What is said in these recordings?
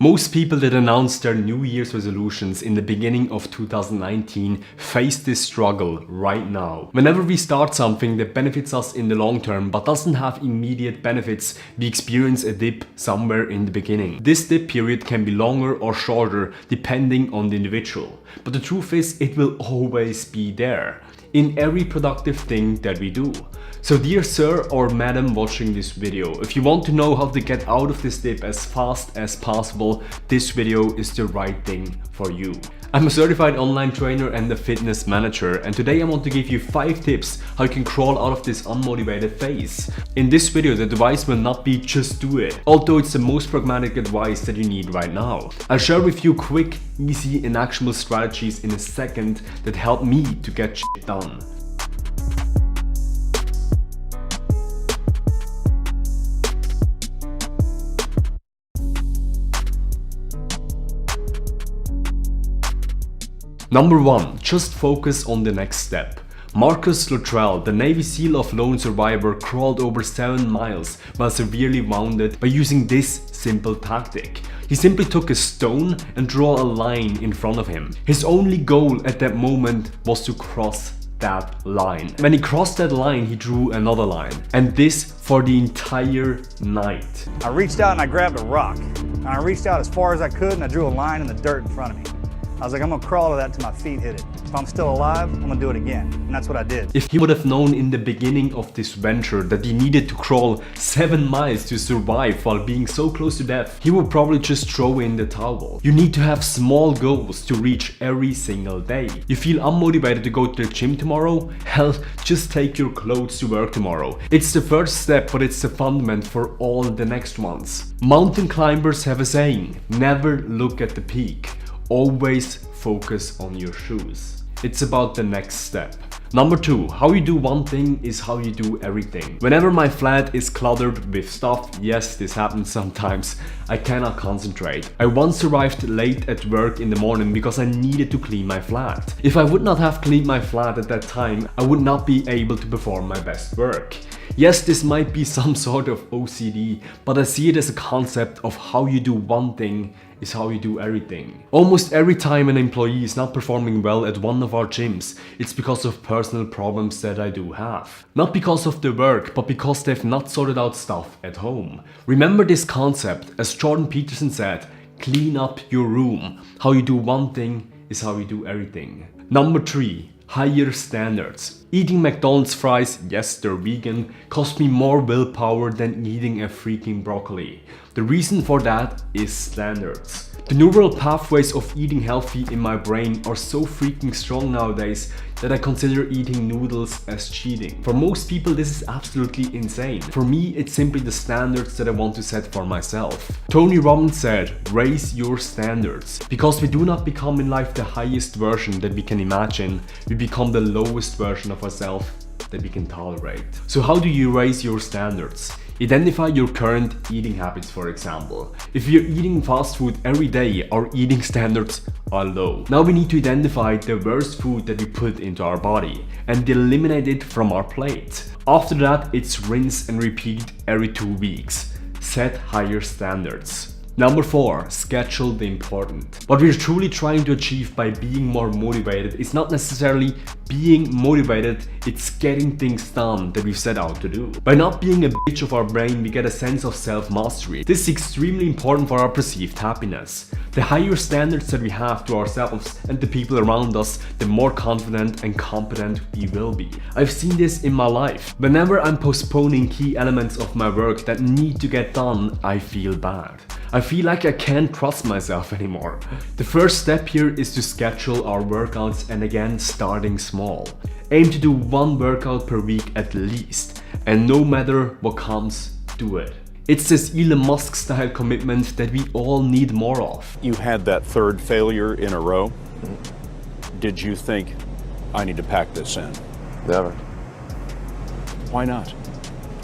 Most people that announce their New Year's resolutions in the beginning of 2019 face this struggle right now. Whenever we start something that benefits us in the long term but doesn't have immediate benefits, we experience a dip somewhere in the beginning. This dip period can be longer or shorter depending on the individual, but the truth is it will always be there in every productive thing that we do. So dear sir or madam watching this video, if you want to know how to get out of this dip as fast as possible, this video is the right thing for you. I'm a certified online trainer and a fitness manager, and today I want to give you 5 tips how you can crawl out of this unmotivated phase. In this video, the advice will not be just do it, although it's the most pragmatic advice that you need right now. I'll share with you quick, easy and actionable strategies in a second that help me to get shit done. Number 1. Just focus on the next step. Luttrell, the Navy SEAL of lone survivor, crawled over 7 miles while severely wounded by using this simple tactic. He simply took a stone and drew a line in front of him. His only goal at that moment was to cross that line. When he crossed that line, he drew another line, and this for the entire night. I reached out and I grabbed a rock, and I reached out as far as I could and I drew a line in the dirt in front of me. I was like, I'm gonna crawl to that till my feet hit it. If I'm still alive, I'm gonna do it again. And that's what I did. If he would have known in the beginning of this venture that he needed to crawl 7 miles to survive while being so close to death, he would probably just throw in the towel. You need to have small goals to reach every single day. You feel unmotivated to go to the gym tomorrow? Hell, just take your clothes to work tomorrow. It's the first step, but it's the fundament for all the next ones. Mountain climbers have a saying, never look at the peak. Always focus on your shoes. It's about the next step. Number 2, how you do one thing is how you do everything. Whenever my flat is cluttered with stuff, yes, this happens sometimes, I cannot concentrate. I once arrived late at work in the morning because I needed to clean my flat. If I would not have cleaned my flat at that time, I would not be able to perform my best work. Yes, this might be some sort of OCD, but I see it as a concept of how you do one thing is how you do everything. Almost every time an employee is not performing well at one of our gyms, it's because of personal problems that I do have. Not because of the work, but because they've not sorted out stuff at home. Remember this concept, as Jordan Peterson said, clean up your room. How you do one thing is how you do everything. Number 3. Higher standards. Eating McDonald's fries, yes, they're vegan, cost me more willpower than eating a freaking broccoli. The reason for that is standards. The neural pathways of eating healthy in my brain are so freaking strong nowadays that I consider eating noodles as cheating. For most people, this is absolutely insane. For me, it's simply the standards that I want to set for myself. Tony Robbins said, raise your standards. Because we do not become in life the highest version that we can imagine, we become the lowest version of ourselves that we can tolerate. So how do you raise your standards? Identify your current eating habits, for example. If you're eating fast food every day, our eating standards are low. Now we need to identify the worst food that we put into our body and eliminate it from our plate. After that, it's rinse and repeat every 2 weeks. Set higher standards. Number 4, schedule the important. What we're truly trying to achieve by being more motivated is not necessarily being motivated, it's getting things done that we've set out to do. By not being a bitch of our brain, we get a sense of self-mastery. This is extremely important for our perceived happiness. The higher standards that we have to ourselves and the people around us, the more confident and competent we will be. I've seen this in my life. Whenever I'm postponing key elements of my work that need to get done, I feel bad. I feel like I can't trust myself anymore. The first step here is to schedule our workouts, and again, starting small. Aim to do 1 workout per week at least, and no matter what comes, do it. It's this Elon Musk style commitment that we all need more of. You had that 3rd failure in a row. Did you think, I need to pack this in? Never. Why not?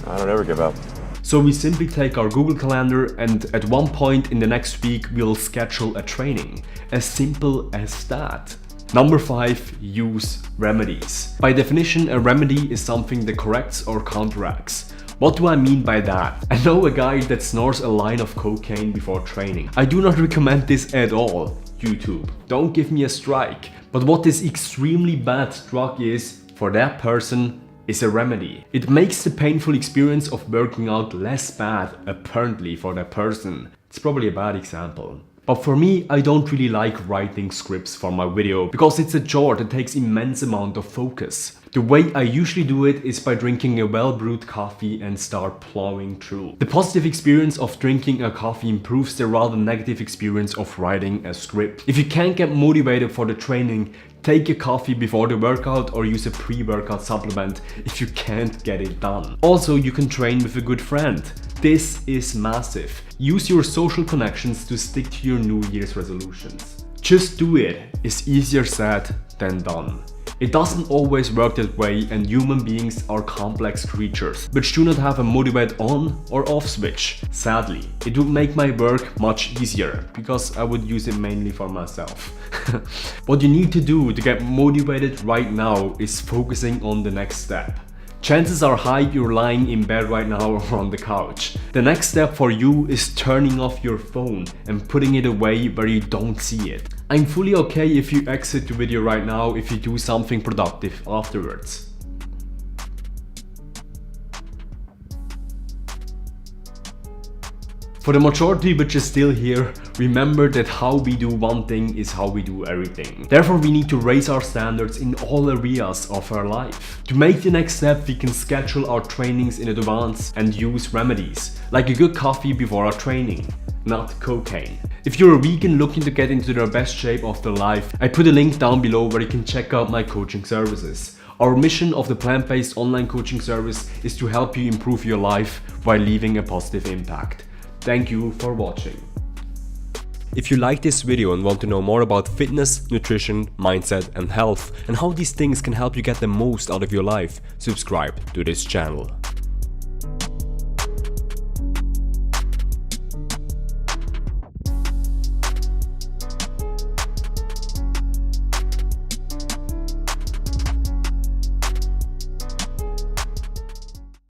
I don't ever give up. So we simply take our Google Calendar and at one point in the next week we'll schedule a training. As simple as that. Number 5, use remedies. By definition, a remedy is something that corrects or counteracts. What do I mean by that? I know a guy that snores a line of cocaine before training. I do not recommend this at all, YouTube. Don't give me a strike. But what this extremely bad drug is for that person is a remedy. It makes the painful experience of working out less bad, apparently, for that person. It's probably a bad example. But for me, I don't really like writing scripts for my video because it's a chore that takes immense amount of focus. The way I usually do it is by drinking a well-brewed coffee and start plowing through. The positive experience of drinking a coffee improves the rather negative experience of writing a script. If you can't get motivated for the training, take a coffee before the workout or use a pre-workout supplement if you can't get it done. Also, you can train with a good friend. This is massive. Use your social connections to stick to your New Year's resolutions. Just do it is easier said than done. It doesn't always work that way, and human beings are complex creatures, which do not have a motivate on or off switch. Sadly, it would make my work much easier, because I would use it mainly for myself. What you need to do to get motivated right now is focusing on the next step. Chances are high you're lying in bed right now or on the couch. The next step for you is turning off your phone and putting it away where you don't see it. I'm fully okay if you exit the video right now if you do something productive afterwards. For the majority which is still here, remember that how we do one thing is how we do everything. Therefore, we need to raise our standards in all areas of our life. To make the next step, we can schedule our trainings in advance and use remedies, like a good coffee before our training, not cocaine. If you're a vegan looking to get into their best shape of their life, I put a link down below where you can check out my coaching services. Our mission of the plant-based online coaching service is to help you improve your life while leaving a positive impact. Thank you for watching. If you like this video and want to know more about fitness, nutrition, mindset and health and how these things can help you get the most out of your life, subscribe to this channel.